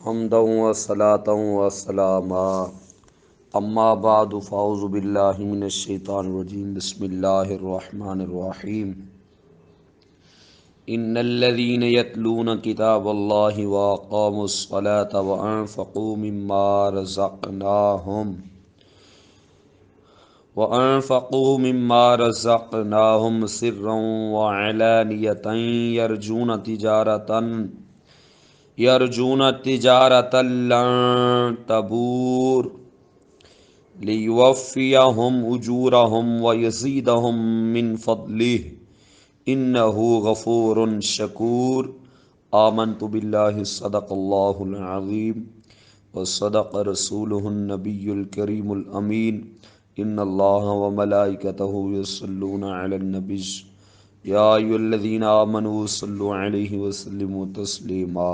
حمدا و صلاۃ و سلاما اما بعد فاعوذ باللہ من الشیطان الرجیم بسم اللہ الرحمن الرحیم ان الذين يتلون كتاب الله واقاموا الصلاة وانفقوا مما رزقناهم سرا وعلانية يرجون تجارة لن تبور ليوفيهم أجورهم ويزيدهم من فضله إنه غفور شكور آمنت بالله صدق الله العظيم وصدق رسوله النبي الكريم الأمين إن الله وملائكته يصلون على النبي يا أيها الذين آمنوا صلوا عليه وسلموا تسليما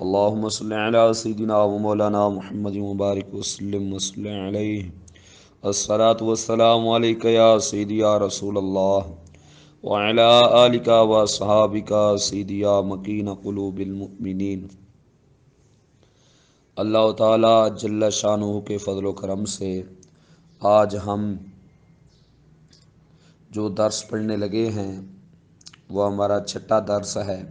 اللهم صل على سيدنا ومولانا محمد مبارك وسلم وصل عليه الصلاة والسلام عليك يا سيدي يا رسول الله وعلى آلك وصحابك سيدي يا مكين قلوب المؤمنين۔ اللہ تعالی جل شانہ کے فضل و کرم سے آج ہم جو درس پڑھنے لگے ہیں وہ ہمارا چھٹا درس ہے۔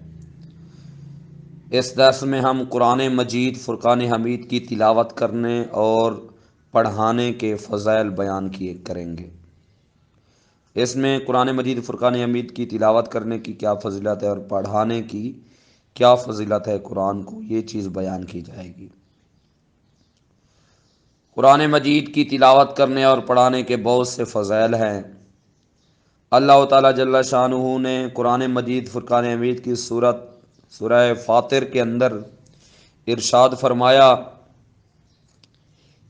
اس درس میں ہم قرآن مجید فرقان حمید کی تلاوت کرنے اور پڑھانے کے فضائل بیان کریں گے۔ اس میں قرآن مجید فرقان حمید کی تلاوت کرنے کی کیا فضیلت ہے اور پڑھانے کی کیا فضیلت ہے، قرآن کو یہ چیز بیان کی جائے گی۔ قرآن مجید کی تلاوت کرنے اور پڑھانے کے بہت سے فضائل ہیں۔ اللہ تعالیٰ جل شانہ نے قرآن مجید فرقان حمید کی سورہ فاطر کے اندر ارشاد فرمایا،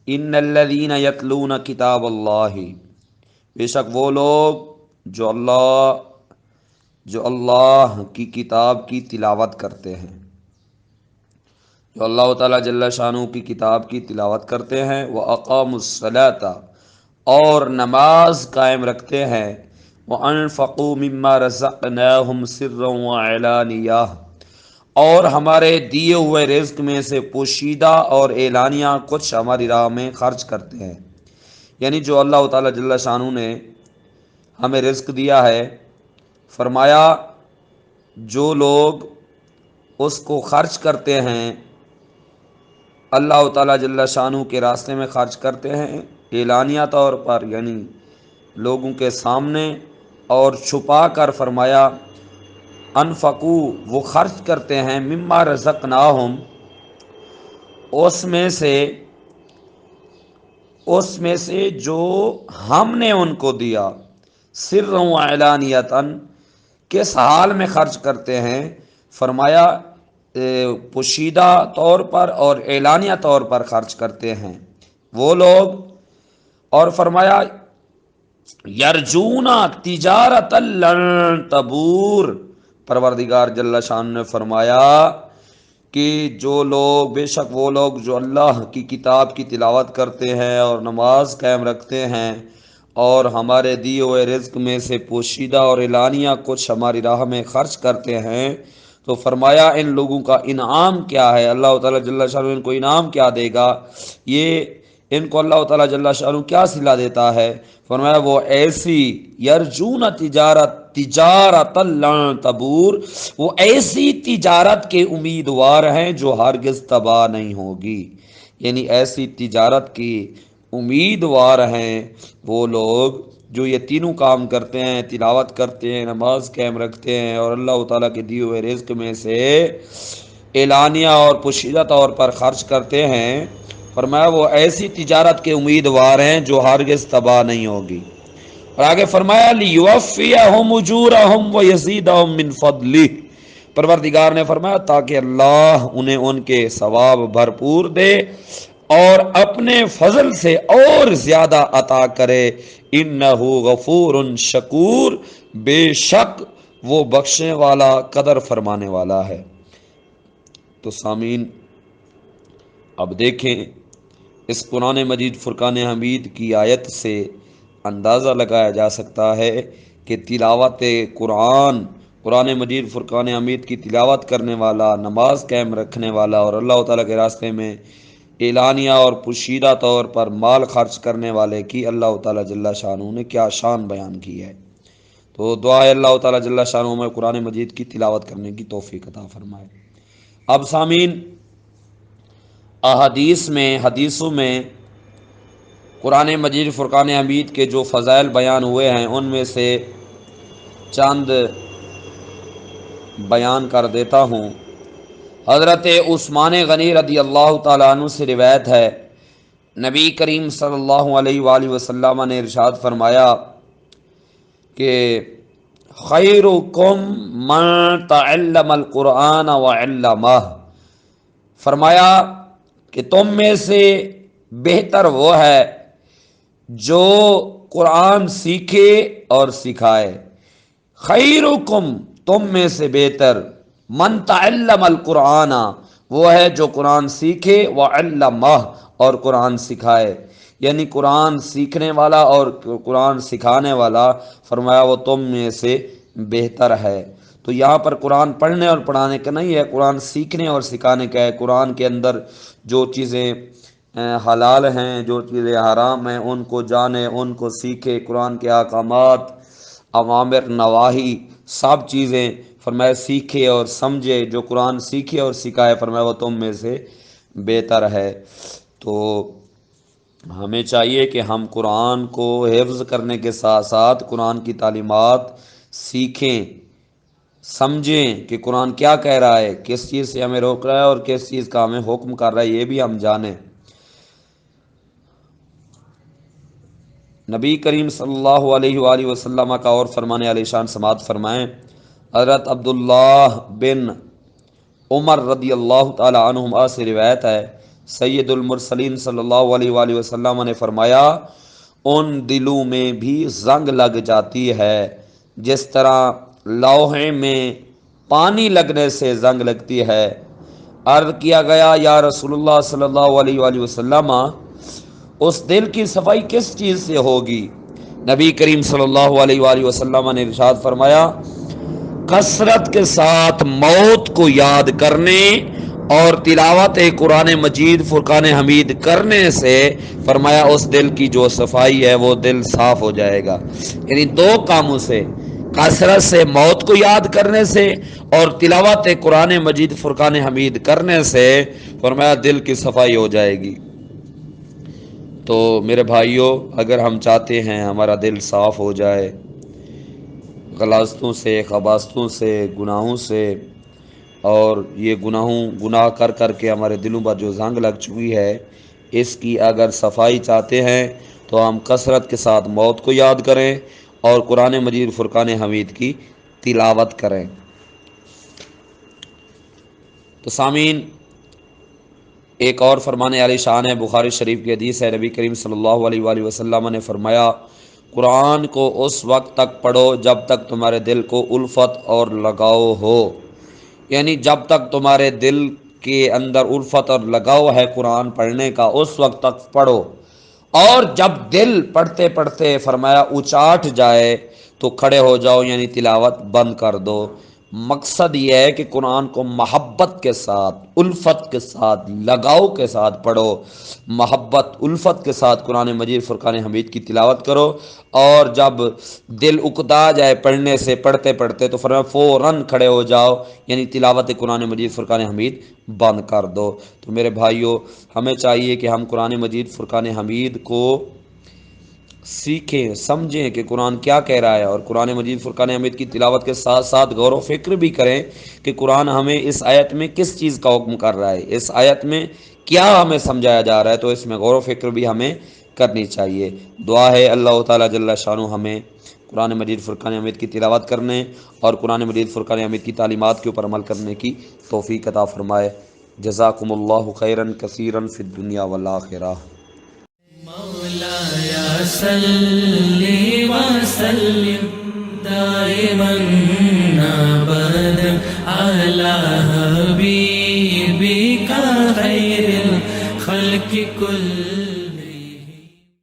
ان الذین یتلون کتاب اللہ، بے شک وہ لوگ جو اللہ کی کتاب کی تلاوت کرتے ہیں، جو اللہ تعالیٰ جل شانہ کی کتاب کی تلاوت کرتے ہیں، وَأَقَامُوا الصَّلَاةَ اور نماز قائم رکھتے ہیں، وَأَنفَقُوا مِمَّا رَزَقْنَاهُمْ سِرًّا وَعَلَانِيَةً اور ہمارے دیے ہوئے رزق میں سے پوشیدہ اور اعلانیہ کچھ ہماری راہ میں خرچ کرتے ہیں۔ یعنی جو اللہ تعالیٰ جل شانہ نے ہمیں رزق دیا ہے، فرمایا جو لوگ اس کو خرچ کرتے ہیں، اللہ تعالیٰ جل شانہ کے راستے میں خرچ کرتے ہیں، اعلانیہ طور پر یعنی لوگوں کے سامنے اور چھپا کر، فرمایا انفقو وہ خرچ کرتے ہیں، مما رزقناہم اس میں سے جو ہم نے ان کو دیا، سرًا وعلانیۃً کس حال میں خرچ کرتے ہیں، فرمایا پوشیدہ طور پر اور اعلانیہ طور پر خرچ کرتے ہیں وہ لوگ، اور فرمایا یرجون تجارۃ لن تبور، پروردگار جل شان نے فرمایا کہ جو لوگ، بے شک وہ لوگ جو اللہ کی کتاب کی تلاوت کرتے ہیں اور نماز قائم رکھتے ہیں اور ہمارے دیے ہوئے رزق میں سے پوشیدہ اور اعلانیہ کچھ ہماری راہ میں خرچ کرتے ہیں، تو فرمایا ان لوگوں کا انعام کیا ہے، اللہ تعالیٰ جل شانہ ان کو انعام کیا دے گا، یہ ان کو اللہ تعالیٰ جل شانہ کیا صلہ دیتا ہے، فرمایا وہ ایسی یرجون تجارت لن تبور، وہ ایسی تجارت کے امیدوار ہیں جو ہرگز تباہ نہیں ہوگی۔ یعنی ایسی تجارت کی امیدوار ہیں وہ لوگ جو یہ تینوں کام کرتے ہیں، تلاوت کرتے ہیں، نماز قائم رکھتے ہیں اور اللہ تعالیٰ کے دیے ہوئے رزق میں سے اعلانیہ اور پوشیدہ طور پر خرچ کرتے ہیں، فرمایا وہ ایسی تجارت کے امیدوار ہیں جو ہرگز تباہ نہیں ہوگی۔ اور آگے فرمایا لیوفیہم اجورہم ویزیدہم من فضلہ، پروردگار نے فرمایا تاکہ اللہ انہیں ان کے ثواب بھرپور دے اور اپنے فضل سے اور زیادہ عطا کرے، انہ غفور شکور، بے شک وہ بخشنے والا قدر فرمانے والا ہے۔ تو سامعین اب دیکھیں، اس قرآن مجید فرقان حمید کی آیت سے اندازہ لگایا جا سکتا ہے کہ تلاوت قرآن قرآن مجید فرقان حمید کی تلاوت کرنے والا، نماز قائم رکھنے والا اور اللہ تعالیٰ کے راستے میں اعلانیہ اور پوشیدہ طور پر مال خرچ کرنے والے کی اللہ تعالیٰ جل شانہ نے کیا شان بیان کی ہے۔ تو دعا ہے اللہ تعالیٰ جل شانہ میں قرآن مجید کی تلاوت کرنے کی توفیق عطا فرمائے۔ اب سامعین، حدیثوں میں قرآن مجید فرقان حمید کے جو فضائل بیان ہوئے ہیں ان میں سے چند بیان کر دیتا ہوں۔ حضرت عثمان غنی رضی اللہ تعالیٰ عنہ سے روایت ہے، نبی کریم صلی اللہ علیہ وآلہ وسلم نے ارشاد فرمایا کہ خیرکم من تعلم القرآن وعلمہ، فرمایا کہ تم میں سے بہتر وہ ہے جو قرآن سیکھے اور سکھائے۔ خیرکم، تم میں سے بہتر، من تعلم القرآن، وہ ہے جو قرآن سیکھے، وعلمہ، اور قرآن سکھائے، یعنی قرآن سیکھنے والا اور قرآن سکھانے والا، فرمایا وہ تم میں سے بہتر ہے۔ تو یہاں پر قرآن پڑھنے اور پڑھانے کا نہیں ہے، قرآن سیکھنے اور سکھانے کا ہے۔ قرآن کے اندر جو چیزیں حلال ہیں، جو چیزیں حرام ہیں، ان کو جانے، ان کو سیکھے۔ قرآن کے احکامات، اوامر، نواہی، سب چیزیں فرمایا سیکھے اور سمجھے۔ جو قرآن سیکھے اور سکھائے، فرمایا وہ تم میں سے بہتر ہے۔ تو ہمیں چاہیے کہ ہم قرآن کو حفظ کرنے کے ساتھ ساتھ قرآن کی تعلیمات سیکھیں، سمجھیں کہ قرآن کیا کہہ رہا ہے، کس چیز سے ہمیں روک رہا ہے اور کس چیز کا ہمیں حکم کر رہا ہے، یہ بھی ہم جانیں۔ نبی کریم صلی اللہ علیہ وآلہ وسلم کا اور فرمانے علیہ شان سماعت فرمائیں۔ حضرت عبداللہ بن عمر رضی اللہ تعالی عنہما سے روایت ہے، سید المرسلین صلی اللہ علیہ وآلہ وسلم نے فرمایا، ان دلوں میں بھی زنگ لگ جاتی ہے جس طرح لوہے میں پانی لگنے سے زنگ لگتی ہے۔ عرض کیا گیا، یا رسول اللہ صلی اللہ علیہ وآلہ وسلم، اس دل کی صفائی کس چیز سے ہوگی؟ نبی کریم صلی اللہ علیہ وآلہ وسلم نے ارشاد فرمایا، کثرت کے ساتھ موت کو یاد کرنے اور تلاوت قرآن مجید فرقان حمید کرنے سے، فرمایا اس دل کی جو صفائی ہے وہ دل صاف ہو جائے گا۔ یعنی دو کاموں سے، کثرت سے موت کو یاد کرنے سے اور تلاوت قرآن مجید فرقان حمید کرنے سے، فرمایا دل کی صفائی ہو جائے گی۔ تو میرے بھائیوں، اگر ہم چاہتے ہیں ہمارا دل صاف ہو جائے غلاظتوں سے، خباثتوں سے، گناہوں سے، اور یہ گناہ کر کر کے ہمارے دلوں پر جو زنگ لگ چکی ہے، اس کی اگر صفائی چاہتے ہیں تو ہم کثرت کے ساتھ موت کو یاد کریں اور قرآن مجید فرقان حمید کی تلاوت کریں۔ تو سامعین، ایک اور فرمانے علی شان ہے، بخاری شریف کی حدیث ہے، نبی کریم صلی اللہ علیہ وآلہ وسلم نے فرمایا، قرآن کو اس وقت تک پڑھو جب تک تمہارے دل کو الفت اور لگاؤ ہو، یعنی جب تک تمہارے دل کے اندر الفت اور لگاؤ ہے قرآن پڑھنے کا، اس وقت تک پڑھو، اور جب دل پڑھتے پڑھتے فرمایا اچاٹ جائے تو کھڑے ہو جاؤ، یعنی تلاوت بند کر دو۔ مقصد یہ ہے کہ قرآن کو محبت کے ساتھ، الفت کے ساتھ، لگاؤ کے ساتھ پڑھو، محبت الفت کے ساتھ قرآن مجید فرقان حمید کی تلاوت کرو، اور جب دل اکتا جائے پڑھنے سے، پڑھتے پڑھتے، تو فرمایا فوراً کھڑے ہو جاؤ، یعنی تلاوت قرآن مجید فرقان حمید بند کر دو۔ تو میرے بھائیوں، ہمیں چاہیے کہ ہم قرآن مجید فرقان حمید کو سیکھیں، سمجھیں کہ قرآن کیا کہہ رہا ہے، اور قرآن مجید فرقان حمید کی تلاوت کے ساتھ ساتھ غور و فکر بھی کریں کہ قرآن ہمیں اس آیت میں کس چیز کا حکم کر رہا ہے، اس آیت میں کیا ہمیں سمجھایا جا رہا ہے، تو اس میں غور و فکر بھی ہمیں کرنی چاہیے۔ دعا ہے اللہ تعالیٰ جل شانہ ہمیں قرآن مجید فرقان حمید کی تلاوت کرنے اور قرآن مجید فرقان حمید کی تعلیمات کے اوپر عمل کرنے کی توفیق عطا فرمائے۔ جزاکم اللہ خیرا کثیرا فی الدنیا والآخرہ۔ مولاي صل وسلم دائما ابدا على حبيبك خير الخلق كلهم